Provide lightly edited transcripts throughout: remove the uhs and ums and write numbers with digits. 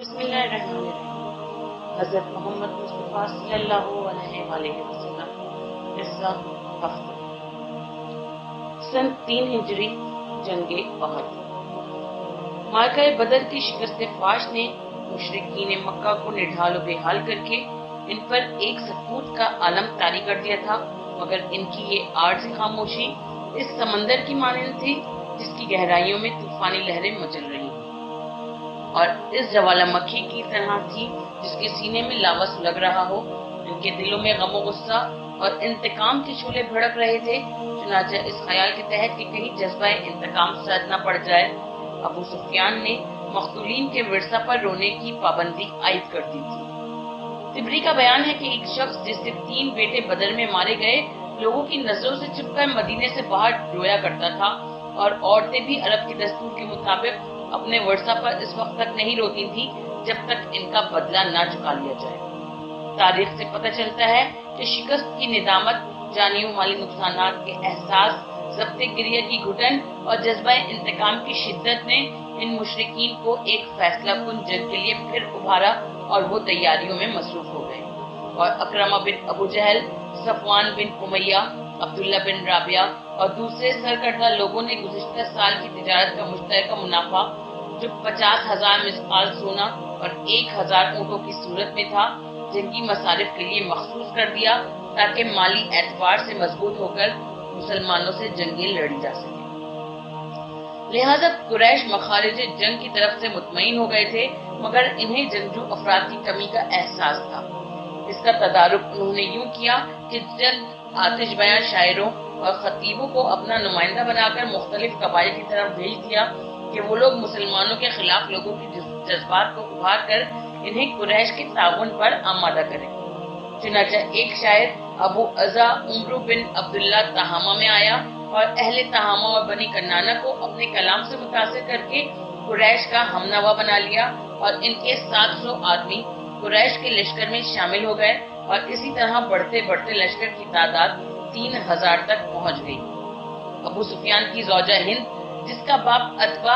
بسم اللہ الرحمن الرحیم۔ حضرت محمد مصطفیٰ صلی اللہ علیہ وسلم قصہ ہفتہ سن 3 ہجری جنگ احد۔ معرکہ بدر کی شکست فاش نے مشرکین مکہ کو نڈھال و بے حال کر کے ان پر ایک سکوت کا عالم طاری کر دیا تھا، مگر ان کی یہ عارضی خاموشی اس سمندر کی مانند تھی جس کی گہرائیوں میں طوفانی لہریں مچل رہی ہیں، اور اس جوالا مکھی کی طرح تھی جس کے سینے میں لاوا سلگ رہا ہو۔ ان کے دلوں میں غم و غصہ اور انتقام کے شعلے بھڑک رہے تھے۔ چنانچہ اس خیال کے تحت کہ کہیں جذبہ انتقام سد نہ پڑ جائے، ابو سفیان نے مقتولین کے ورثہ پر رونے کی پابندی عائد کر دی تھی۔ طبری کا بیان ہے کہ ایک شخص جس سے 3 بیٹے بدر میں مارے گئے لوگوں کی نظروں سے چھپ کر مدینے سے باہر رویا کرتا تھا، اور عورتیں بھی عرب کے دستور کے مطابق اپنے ورثہ پر اس وقت تک نہیں روتی تھی جب تک ان کا بدلہ نہ چکا لیا جائے۔ تاریخ سے پتہ چلتا ہے کہ شکست کی ندامت، جانی و مالی نقصانات کے احساس، ضبط گریہ کی گھٹن اور جذبہ انتقام کی شدت نے ان مشرکین کو ایک فیصلہ کن جنگ کے لیے پھر ابھارا، اور وہ تیاریوں میں مصروف ہو گئے، اور اکرمہ بن ابو جہل، صفوان بن امیہ، عبداللہ بن رابعہ اور دوسرے سرکردہ لوگوں نے گزشتہ سال کی تجارت کا مشترکہ منافع جو 50,000 مثقال سونا اور 1,000 اونٹوں کی صورت میں تھا جنگی مصارف کے لیے مخصوص کر دیا، تاکہ مالی اعتبار سے مضبوط ہو کر مسلمانوں سے جنگیں لڑی جا سکیں۔ لہذا قریش مخارج جنگ کی طرف سے مطمئن ہو گئے تھے، مگر انہیں جنگجو افراد کی کمی کا احساس تھا۔ اس کا تدارک انہوں نے یوں کیا کہ چند آتش بیاں شاعروں اور خطیبوں کو اپنا نمائندہ بنا کر مختلف قبائل کی طرف بھیج دیا کہ وہ لوگ مسلمانوں کے خلاف لوگوں کی جذبات کو ابھار کر انہیں قریش کے تعاون پر آمادہ کریں۔ چنانچہ ایک شاعر ابو عزا عمرو بن عبداللہ تہامہ میں آیا اور اہل تہامہ اور بنی کنانہ کو اپنے کلام سے متاثر کر کے قریش کا ہمنوا بنا لیا، اور ان کے 700 آدمی قریش کے لشکر میں شامل ہو گئے، اور اسی طرح بڑھتے بڑھتے لشکر کی تعداد 3,000 تک پہنچ گئی۔ ابو سفیان کی زوجہ ہند، جس کا باپ عتبہ،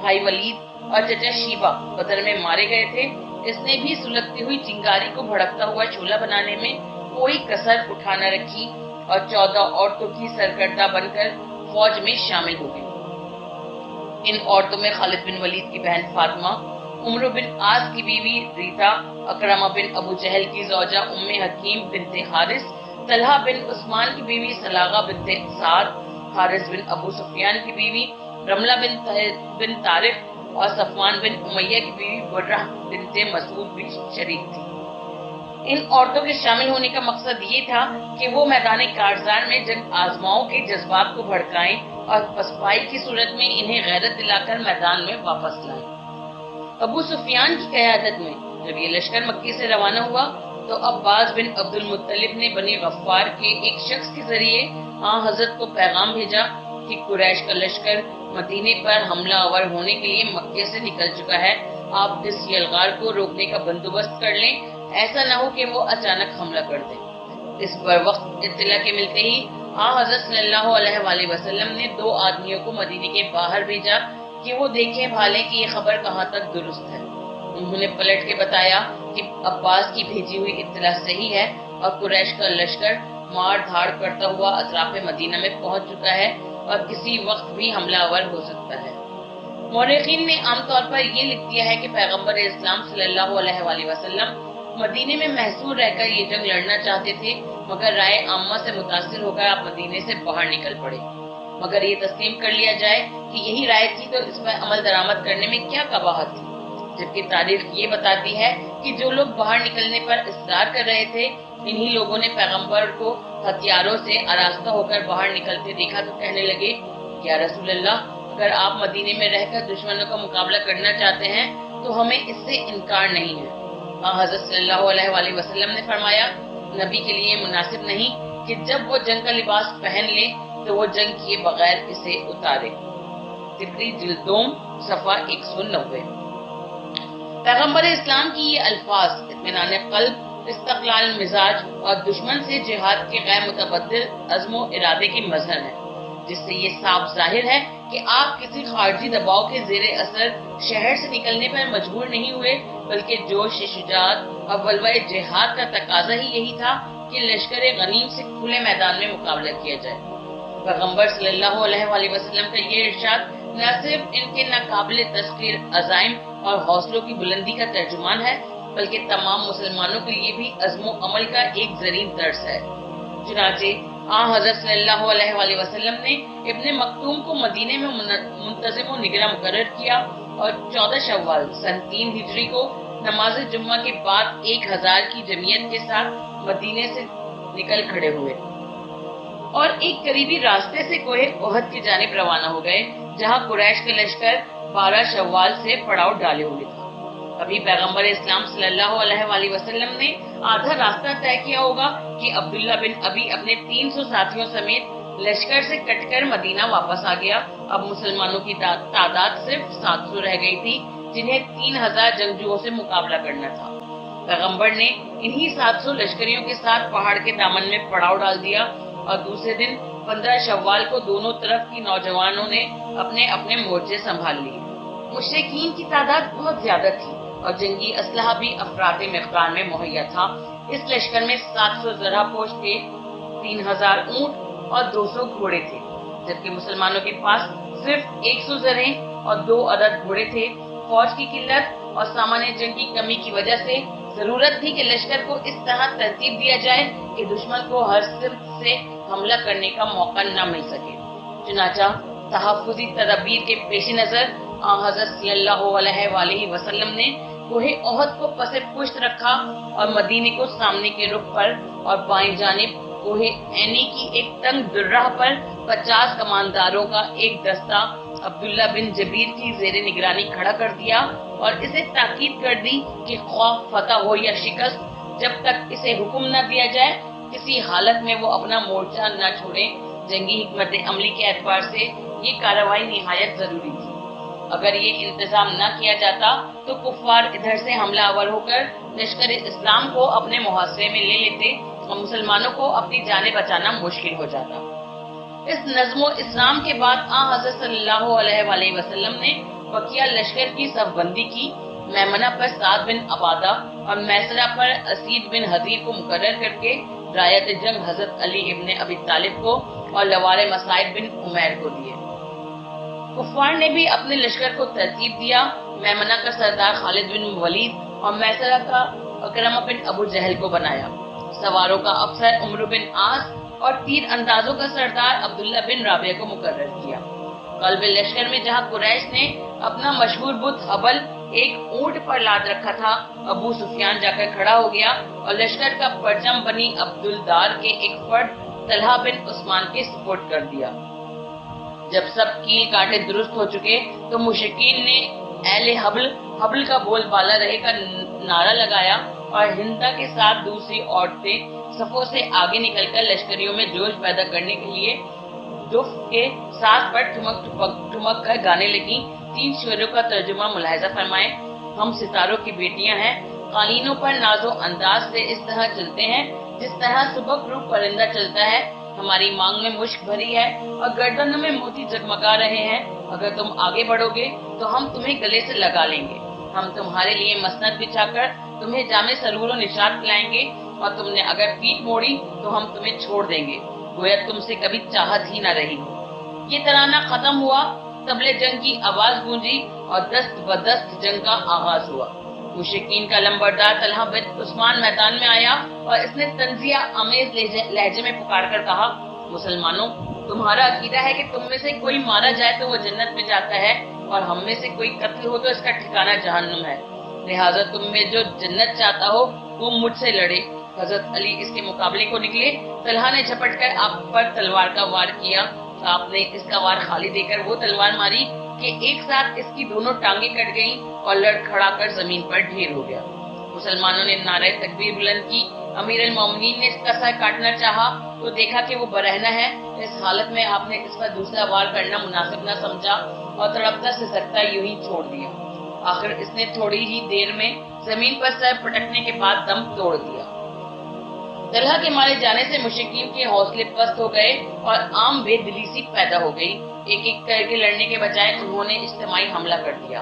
بھائی ولید اور چچا شیبہ بدر میں مارے گئے تھے، اس نے بھی سلگتی ہوئی چنگاری کو بھڑکتا ہوا شعلہ بنانے میں کوئی کسر اٹھا نہ رکھی، اور 14 عورتوں کی سرکردہ بن کر فوج میں شامل ہو گئی۔ ان عورتوں میں خالد بن ولید کی بہن فاطمہ، عمرو بن عاص کی بیوی ریتا، اکرمہ بن ابو جہل کی زوجہ ام حکیم بنت حارث، طلحہ بن عثمان کی بیوی سلاغہ بنت سعد، حارث بن ابو سفیان کی بیوی رملہ بن طارق اور صفوان بن امیہ کی بیوی برہ بنت مسعود بھی شریک تھی۔ ان عورتوں کے شامل ہونے کا مقصد یہ تھا کہ وہ میدان کارزار میں جنگ آزماؤں کے جذبات کو بھڑکائیں اور پسپائی کی صورت میں انہیں غیرت دلا کر میدان میں واپس لائیں۔ ابو سفیان کی قیادت میں جب یہ لشکر مکے سے روانہ ہوا تو عباس بن عبد المطلب نے بنی غفار کے ایک شخص کے ذریعے حضرت کو پیغام بھیجا کہ قریش کا لشکر مدینے پر حملہ آور ہونے کے لیے مکے سے نکل چکا ہے، آپ اس یلغار کو روکنے کا بندوبست کر لیں، ایسا نہ ہو کہ وہ اچانک حملہ کر دیں۔ اس پر وقت اطلاع کے ملتے ہی حضرت صلی اللہ علیہ وسلم نے 2 آدمیوں کو مدینے کے باہر بھیجا کہ وہ دیکھیں بھالیں کہ یہ خبر کہاں تک درست ہے۔ انہوں نے پلٹ کے بتایا کہ عباس کی بھیجی ہوئی اطلاع صحیح ہے، اور قریش کا لشکر مار دھاڑ کرتا ہوا اطراف مدینہ میں پہنچ چکا ہے اور کسی وقت بھی حملہ آور ہو سکتا ہے۔ مورخین نے عام طور پر یہ لکھ دیا ہے کہ پیغمبر اسلام صلی اللہ علیہ وسلم مدینے میں محصور رہ کر یہ جنگ لڑنا چاہتے تھے، مگر رائے عامہ سے متاثر ہو کر آپ مدینے سے باہر نکل پڑے۔ مگر یہ تسلیم کر لیا جائے کہ یہی رائے تھی تو اس پر عمل درآمد کرنے میں کیا قباحت تھی، جبکہ تاریخ یہ بتاتی ہے کہ جو لوگ باہر نکلنے پر اصرار کر رہے تھے انہی لوگوں نے پیغمبر کو ہتھیاروں سے آراستہ ہو کر باہر نکلتے دیکھا تو کہنے لگے، یا رسول اللہ، اگر آپ مدینے میں رہ کر دشمنوں کا مقابلہ کرنا چاہتے ہیں تو ہمیں اس سے انکار نہیں ہے۔ حضرت صلی اللہ علیہ وسلم نے فرمایا، نبی کے لیے مناسب نہیں کہ جب وہ جنگ کا لباس پہن لے تو وہ جنگ کیے بغیر اسے اتارے۔ طبری جلد 2 صفحہ 190۔ پیغمبر اسلام کی یہ الفاظ اطمینان قلب، استقلال مزاج اور دشمن سے جہاد کے غیر متبدل عزم و ارادے کی مظہر ہے، جس سے یہ صاف ظاہر ہے کہ آپ کسی خارجی دباؤ کے زیر اثر شہر سے نکلنے پر مجبور نہیں ہوئے، بلکہ جوش شجاعت اور ولوہ جہاد کا تقاضا ہی یہی تھا کہ لشکر غنیم سے کھلے میدان میں مقابلہ کیا جائے۔ پیغمبر صلی اللہ علیہ وآلہ وسلم کا یہ ارشاد نہ صرف ان کے ناقابل تسخیر عزائم اور حوصلوں کی بلندی کا ترجمان ہے، بلکہ تمام مسلمانوں کے لیے بھی عزم و عمل کا ایک زرین درس ہے۔ چنانچہ حضرت صلی اللہ علیہ وآلہ وسلم نے ابن مکتوم کو مدینے میں منتظم و نگراں مقرر کیا اور 14 شوال سن 3 ہجری کو نماز جمعہ کے بعد 1000 کی جمعیت کے ساتھ مدینے سے نکل کھڑے ہوئے اور ایک قریبی راستے سے کوہ احد کی جانب روانہ ہو گئے، جہاں قریش کا لشکر 12 شوال سے پڑاؤ ڈالے ہوئے تھا۔ ابھی پیغمبر اسلام صلی اللہ علیہ وآلہ وسلم نے آدھا راستہ طے کیا ہوگا کہ عبداللہ بن ابی اپنے 300 ساتھیوں سمیت لشکر سے کٹ کر مدینہ واپس آ گیا۔ اب مسلمانوں کی تعداد صرف 700 رہ گئی تھی، جنہیں 3000 جنگجوؤں سے مقابلہ کرنا تھا۔ پیغمبر نے انہی 700 لشکریوں کے ساتھ پہاڑ کے دامن میں پڑاؤ ڈال دیا اور دوسرے دن 15 شوال کو دونوں طرف کی نوجوانوں نے اپنے اپنے مورچے سنبھال لیے۔ مشرکین کی تعداد بہت زیادہ تھی اور جنگی اسلحہ بھی افراط مقدار میں مہیا تھا۔ اس لشکر میں 700 زرہ پوش تھے، 3000 اونٹ اور 200 گھوڑے تھے، جبکہ مسلمانوں کے پاس صرف 100 زرہیں اور 2 عدد گھوڑے تھے۔ فوج کی قلت اور سامان جنگ کی کمی کی وجہ سے ضرورت تھی کہ لشکر کو اس طرح ترتیب دیا جائے کہ دشمن کو ہر سمت سے حملہ کرنے کا موقع نہ مل سکے۔ چنانچہ تحفظی تدابیر کے پیش نظر حضرت صلی اللہ علیہ وآلہ وسلم نے کوہ احد کو پس پشت رکھا اور مدینے کو سامنے کے رخ پر اور بائیں جانب کوہ عینی کی ایک تنگ درہ پر 50 کمانداروں کا ایک دستہ عبداللہ بن جبیر کی زیر نگرانی کھڑا کر دیا اور اسے تاکید کر دی کہ خواہ فتح ہو یا شکست، جب تک اسے حکم نہ دیا جائے کسی حالت میں وہ اپنا مورچہ نہ چھوڑے۔ جنگی حکمت عملی کے اعتبار سے یہ کارروائی نہایت ضروری تھی۔ اگر یہ انتظام نہ کیا جاتا تو کفار ادھر سے حملہ آور ہو کر لشکر اسلام کو اپنے محاصرے میں لے لیتے اور مسلمانوں کو اپنی جانیں بچانا مشکل ہو جاتا۔ اس نظم و اسلام کے بعد حضرت صلی اللہ علیہ وآلہ وسلم نے بقیہ لشکر کی صف بندی کی۔ میمنہ پر سعد بن عبادہ اور میسرہ پر اسید بن حضیر کو مقرر کر کے رایت جنگ حضرت علی ابن ابی طالب کو اور لوار مساعد بن عمیر کو دیے۔ کفار نے بھی اپنے لشکر کو ترتیب دیا۔ میمنہ کا سردار خالد بن ولید اور میسرہ کا اکرمہ بن ابو جہل کو بنایا۔ سواروں کا افسر عمرو بن عاص اور تیر اندازوں کا سردار عبداللہ بن رابعہ کو مقرر کیا۔ قلب لشکر میں جہاں قریش نے اپنا مشہور بت حبل ایک اونٹ پر لاد رکھا تھا، ابو سفیان جا کر کھڑا ہو گیا اور لشکر کا پرچم بنی عبدالدار کے ایک فرد طلحہ بن عثمان کے سپرد کر دیا۔ جب سب کیل کاٹے درست ہو چکے تو مشرکین نے اہل حبل کا بول بالا رہے کا نعرہ لگایا اور ہندا کے ساتھ دوسری عورتیں صفوں سے آگے نکل کر لشکریوں میں جوش پیدا کرنے کے لیے دف کے ساتھ پر ٹھمک کر گانے لگیں۔ 3 شعروں کا ترجمہ ملاحظہ فرمائیں۔ ہم ستاروں کی بیٹیاں ہیں، قالینوں پر ناز و انداز سے اس طرح چلتے ہیں جس طرح صبح روح پرندہ چلتا ہے۔ ہماری مانگ میں مشک بھری ہے اور گردنوں میں موتی جگمگا رہے ہیں۔ اگر تم آگے بڑھو گے تو ہم تمہیں گلے سے لگا لیں گے۔ ہم تمہارے لیے مسند بچھا کر تمہیں جامع سرور و نشاط پلائیں گے اور تم نے اگر پیٹ موڑی تو ہم تمہیں چھوڑ دیں گے، گویا تم سے کبھی چاہت ہی نہ رہی ہو۔ یہ ترانہ ختم ہوا، طبلِ جنگ کی آواز گونجی اور دست بدست جنگ کا آغاز ہوا۔ مشرکین کا لمبردار طلحہ بن عثمان میدان میں آیا اور اس نے تنزیہ آمیز لہجے میں پکار کر کہا، مسلمانوں، تمہارا عقیدہ ہے کہ تم میں سے کوئی مارا جائے تو وہ جنت میں جاتا ہے اور ہم میں سے کوئی قتل ہو تو اس کا ٹھکانہ جہنم ہے، لہٰذا تم میں جو جنت چاہتا ہو وہ مجھ سے لڑے۔ حضرت علی اس کے مقابلے کو نکلے۔ طلحہ نے جھپٹ کر آپ پر تلوار کا وار کیا۔ آپ نے اس کا وار خالی دے کر وہ تلوار ماری کہ ایک ساتھ اس کی دونوں ٹانگیں کٹ گئیں اور لڑکھڑا کر زمین پر ڈھیر ہو گیا۔ مسلمانوں نے نعرہ تکبیر بلند کی۔ امیر المومنین نے اس کا سر کاٹنا چاہا تو دیکھا کہ وہ برہنہ ہے۔ اس حالت میں آپ نے اس پر دوسرا وار کرنا مناسب نہ سمجھا اور تڑپتا سسکتا یوں ہی چھوڑ دیا۔ آخر اس نے تھوڑی ہی دیر میں زمین پر سر پٹکنے کے بعد دم توڑ دیا۔ طلحہ کے مارے جانے سے مشرکین کے حوصلے پست ہو گئے اور عام بے دلی سی پیدا ہو گئی۔ ایک ایک کر کے لڑنے کے بجائے انہوں نے اجتماعی حملہ کر دیا۔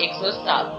107।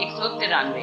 193।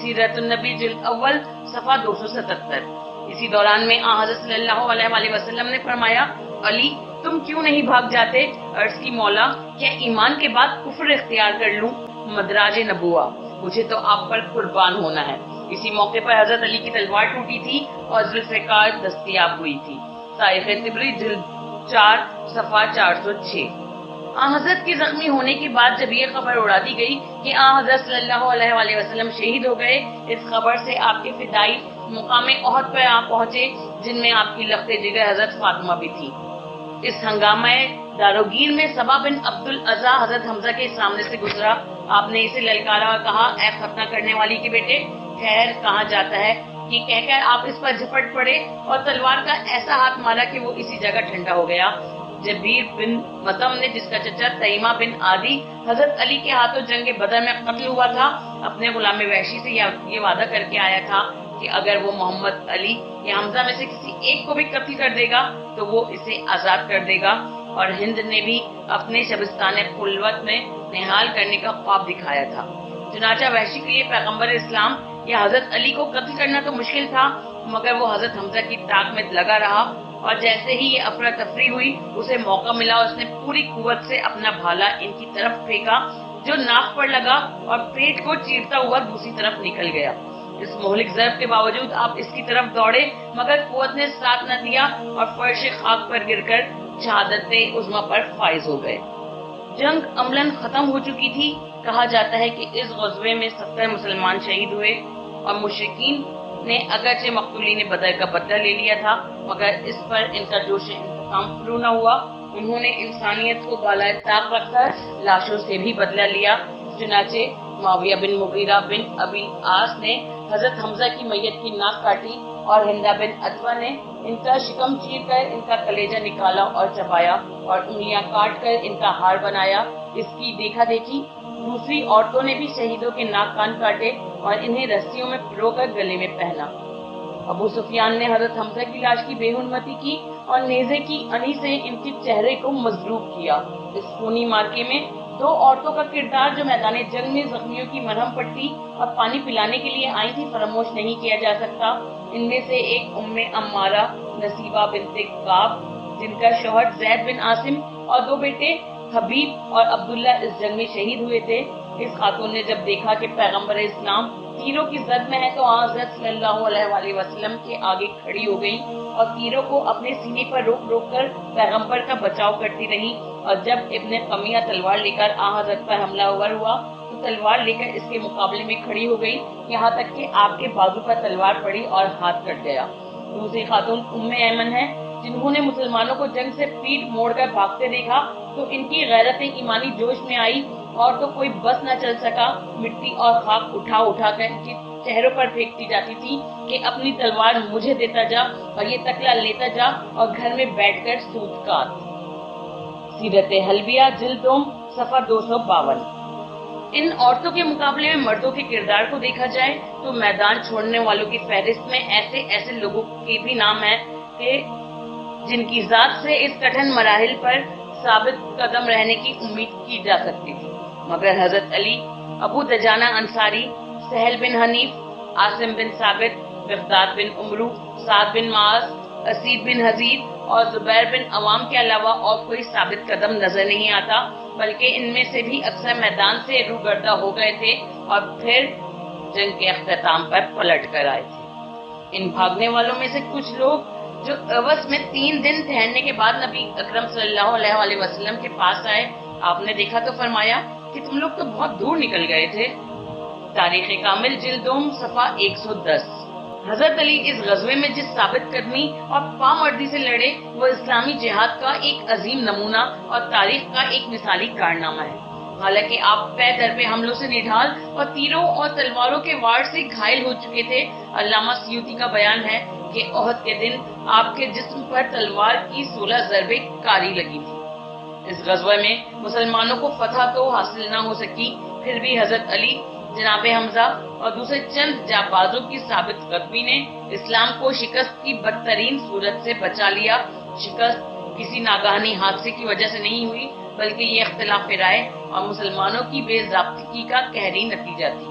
سیرت النبی جلد اول صفحہ 277۔ اسی دوران میں حضرت صلی اللہ علیہ وسلم نے فرمایا، علی تم کیوں نہیں بھاگ جاتے؟ عرض کی مولا کیا ایمان کے بعد کفر اختیار کر لوں؟ مدراج نبوہ، مجھے تو آپ پر قربان ہونا ہے۔ اسی موقع پر حضرت علی کی تلوار ٹوٹی تھی اور ذوالفقار دستیاب ہوئی تھی۔ تاریخ طبری جلد 4 صفحہ 406۔ حضرت کے زخمی ہونے کے بعد جب یہ خبر اڑا دی گئی کہ حضرت صلی اللہ علیہ وسلم شہید ہو گئے، اس خبر سے آپ کے فدائی مقام احد پر پہنچے، جن میں آپ کی لخت جگر حضرت فاطمہ بھی تھی۔ اس ہنگامہ داروگیر میں صبا بن عبد العزا حضرت حمزہ کے سامنے سے گزرا۔ آپ نے اسے للکارا اور کہا، اے ختنہ کرنے والی کے بیٹے، خیر کہاں جاتا ہے؟ یہ کہہ کر آپ اس پر جھپٹ پڑے اور تلوار کا ایسا ہاتھ مارا کہ وہ اسی جگہ ٹھنڈا ہو گیا۔ جبیر بن مطعم نے، جس کا چچا تیمہ بن عادی حضرت علی کے ہاتھوں جنگ بدر میں قتل ہوا تھا، اپنے غلام وحشی سے یہ وعدہ کر کے آیا تھا کہ اگر وہ محمد علی یا حمزہ میں سے کسی ایک کو بھی قتل کر دے گا تو وہ اسے آزاد کر دے گا۔ اور ہند نے بھی اپنے شبستان خلوت میں نہال کرنے کا خواب دکھایا تھا۔ چنانچہ وحشی کے لیے پیغمبر اسلام یا حضرت علی کو قتل کرنا تو مشکل تھا، مگر وہ حضرت حمزہ کی طاق میں لگا رہا، اور جیسے ہی یہ افراتفری ہوئی اسے موقع ملا، اس نے پوری قوت سے اپنا بھالا ان کی طرف پھینکا، جو ناک پر لگا اور پیٹ کو چیرتا ہوا دوسری طرف نکل گیا۔ اس مہلک ضرب کے باوجود آپ اس کی طرف دوڑے، مگر قوت نے ساتھ نہ دیا اور فرش خاک پر گر کر شہادت عظمیٰ پر فائز ہو گئے۔ جنگ عملاً ختم ہو چکی تھی۔ کہا جاتا ہے کہ اس غزوے میں 70 مسلمان شہید ہوئے، اور مشرکین نے اگرچہ مقتولین بدر کا بدلہ لے لیا تھا، مگر اس پر ان کا جوش انتقام فرو نہ ہوا۔ انہوں نے انسانیت کو بالائے طاق رکھ کر لاشوں سے بھی بدلہ لیا۔ چنانچہ معاویہ بن مغیرہ بن ابی العاص نے حضرت حمزہ کی میت کی ناک کاٹی، اور ہندا بن عتبہ نے ان کا شکم چیر کر ان کا کلیجہ نکالا اور چبایا، اور انگلیاں کاٹ کر ان کا ہار بنایا۔ اس کی دیکھا دیکھی دوسری عورتوں نے بھی شہیدوں کے ناک کان کاٹے اور انہیں رسیوں میں پرو کر گلے میں پہنا۔ ابو سفیان نے حضرت حمزہ کی لاش کی بے حرمتی کی اور نیزے کی انی سے ان کے چہرے کو مضروب کیا۔ اس خونی مارکے میں 2 عورتوں کا کردار جو میدان جنگ میں زخمیوں کی مرہم پٹی اور پانی پلانے کے لیے آئی تھی فراموش نہیں کیا جا سکتا۔ ان میں سے ایک ام عمارہ نصیبہ بنت کعب، جن کا شوہر زید بن عاصم اور 2 بیٹے حبیب اور عبداللہ اس جنگ میں شہید ہوئے تھے۔ اس خاتون نے جب دیکھا کہ پیغمبر اسلام تیروں کی زد میں ہے تو حضرت صلی اللہ علیہ وسلم کے آگے کھڑی ہو گئی اور تیروں کو اپنے سینے پر روک روک کر پیغمبر کا بچاؤ کرتی رہی، اور جب ابن قمیہ تلوار لے کر حضرت پر حملہ آور ہوا تو تلوار لے کر اس کے مقابلے میں کھڑی ہو گئی، یہاں تک کہ آپ کے بازو پر تلوار پڑی اور ہاتھ کٹ گیا۔ دوسری خاتون ام ایمن ہے، جنہوں نے مسلمانوں کو جنگ سے پیٹ موڑ کر بھاگتے دیکھا تو ان کی غیرت ایمانی جوش میں آئی، اور تو کوئی بس نہ چل سکا، مٹی اور خاک اٹھا اٹھا کر ان کے چہروں پر پھینکتی جاتی تھی کہ اپنی تلوار مجھے دیتا جا اور یہ تکلا لیتا جا اور گھر میں بیٹھ کر سود کاٹ۔ سیرت حلبیہ جلد 2 صفحہ 252۔ ان عورتوں کے مقابلے میں مردوں کے کردار کو دیکھا جائے تو میدان چھوڑنے والوں کی فہرست میں ایسے لوگوں کے بھی نام ہیں کہ جن کی ذات سے اس کٹھن مراحل پر ثابت قدم رہنے کی امید کی جا سکتی تھی، مگر حضرت علی، ابو دجانہ انصاری، سہل بن حنیف، عاصم بن ثابت، مقداد بن عمرو، سعد بن معاذ، اسید بن حزیر اور زبیر بن عوام کے علاوہ اور کوئی ثابت قدم نظر نہیں آتا، بلکہ ان میں سے بھی اکثر میدان سے روگردہ ہو گئے تھے اور پھر جنگ کے اختتام پر پلٹ کر آئے تھے۔ ان بھاگنے والوں میں سے کچھ لوگ جو اوس میں 3 دن ٹھہرنے کے بعد نبی اکرم صلی اللہ علیہ وسلم کے پاس آئے، آپ نے دیکھا تو فرمایا کہ تم لوگ تو بہت دور نکل گئے تھے۔ تاریخ کامل جلد 2 صفحہ 110۔ حضرت علی اس غزوے میں جس ثابت قدمی اور پامردی سے لڑے وہ اسلامی جہاد کا ایک عظیم نمونہ اور تاریخ کا ایک مثالی کارنامہ ہے۔ حالانکہ آپ پے در پہ حملوں سے نڈھال اور تیروں اور تلواروں کے وار سے گھائل ہو چکے تھے، علامہ سیوطی کا بیان ہے کہ احد کے دن آپ کے جسم پر تلوار کی 16 ضربیں کاری لگی تھی۔ اس غزوہ میں مسلمانوں کو فتح تو حاصل نہ ہو سکی، پھر بھی حضرت علی، جناب حمزہ اور دوسرے چند جانبازوں کی ثابت قدمی نے اسلام کو شکست کی بدترین صورت سے بچا لیا۔ شکست کسی ناگہانی حادثے کی وجہ سے نہیں ہوئی، بلکہ یہ اختلاف رائے اور مسلمانوں کی بے ضابطگی کا قہری نتیجہ تھی۔